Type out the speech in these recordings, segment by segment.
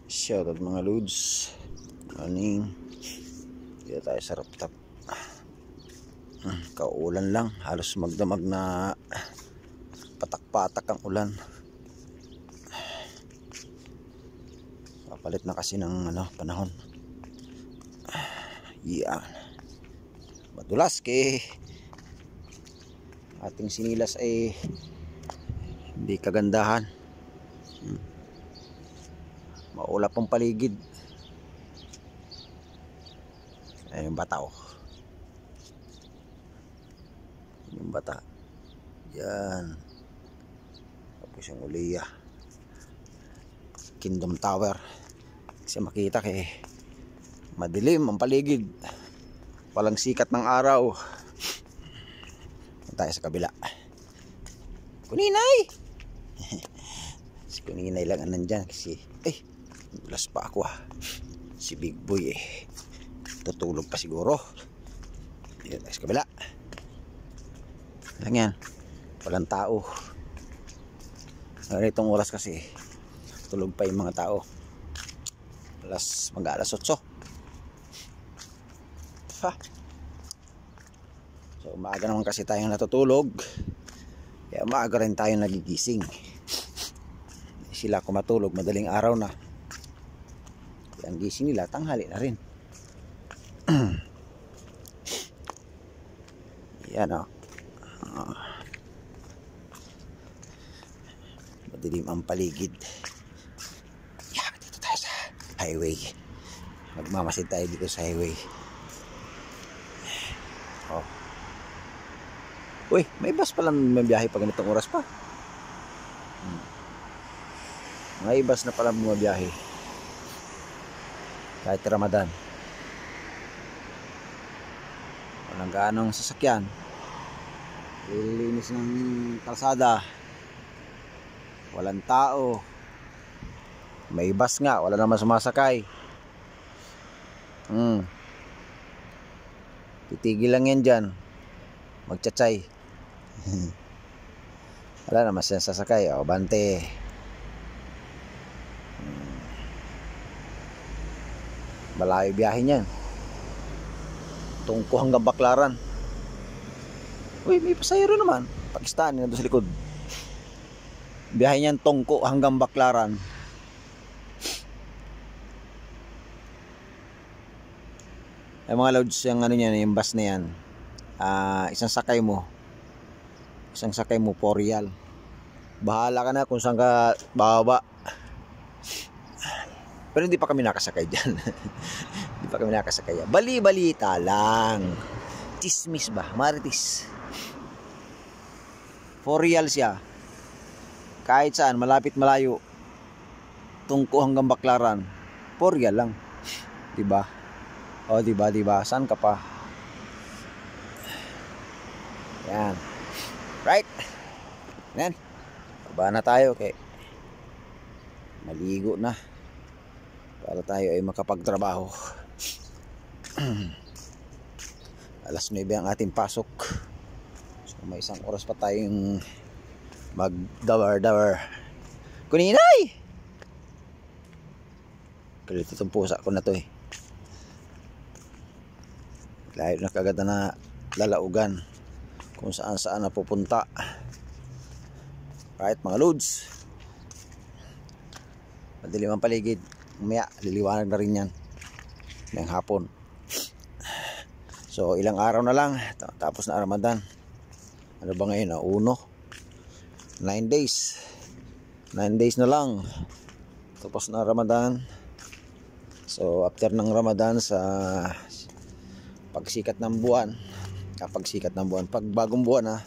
Shoutout mga lods. Morning. Dito tayo sa rooftop. Kauulan lang. Halos magdamag na patak-patak ang ulan. Papalit na kasi ng panahon. Yan. Madulas kay ating sinilas ay hindi kagandahan. Maulap ang paligid. Ayun yung bata oh. Yung bata. Yan. Tapos yung uliya. Kingdom Tower. Kasi makita kay madilim ang paligid. Walang sikat ng araw. Tayo sa kabila. Kuninay! Si Kuninay lang ang nandyan kasi bulas pa ako si Big Boy tutulog pa siguro. Dito tayo sa kabila lang yan, walang tao. Itong oras kasi tulog pa yung mga tao. Mag-alas 8 ha. So maaga naman kasi tayong natutulog, kaya maaga rin tayong nagigising. Sila kumatulog madaling araw na, ang gising nila tanghali na rin. Yan o. Madilim ang paligid. Yan, dito tayo sa highway. Magmamasid tayo dito sa highway. Oh. Uy, may bus pala mabiyahe pa ganitong oras pa. May bus na pala bumabiyahe kahit Ramadan. Walang gaanong sasakyan. Lilinis ng kalsada. Walang tao. May bus nga, wala naman sumasakay. Titigil lang yan dyan. Magtsatay. Wala naman siya sasakay. O, bante. Malayo biyahe niyan. Tungko hanggang Baklaran. Uy, may pasahero naman. Pakistani na doon sa likod. Biyahe niyan Tungko hanggang Baklaran. Ay mga loads, yung niyan, yung bus na yan. Isang sakay mo 4 Real. Bahala ka na kung saan ka bababa. Pero hindi pa kami nakasakay dyan. Hindi pa kami nakasakay. Bali-balita lang. Chismis ba? Marites. 4 Real siya. Kahit saan, malapit malayo. Tungko hanggang Baklaran. 4 Real lang. Diba? O diba? Saan ka pa? Yan. Right? Yan. Baba na tayo. Okay. Maligo na. Para tayo ay makapagtrabaho. Alas 9 ang ating pasok. So may isang oras pa tayong magdawar-dawar. Kuninay! Kulit itong pusa ko na to Layo na kagad na lalaugan kung saan na pupunta. Right mga loads. Madilim ang paligid. Umaya, liliwanag na rin yan ng hapon. So ilang araw na lang tapos na Ramadan. Ano ba ngayon? 9 days. 9 days na lang tapos na Ramadan. So after ng Ramadan, sa pagsikat ng buwan, pag bagong buwan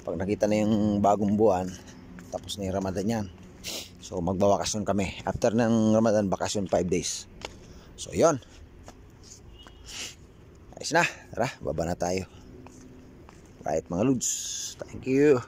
pag nakita na yung bagong buwan, tapos na yung Ramadan yan. So magbabakasyon kami. After ng Ramadan, bakasyon 5 days. So yon. Ayos na. Tara, baba na tayo. Right mga lods. Thank you.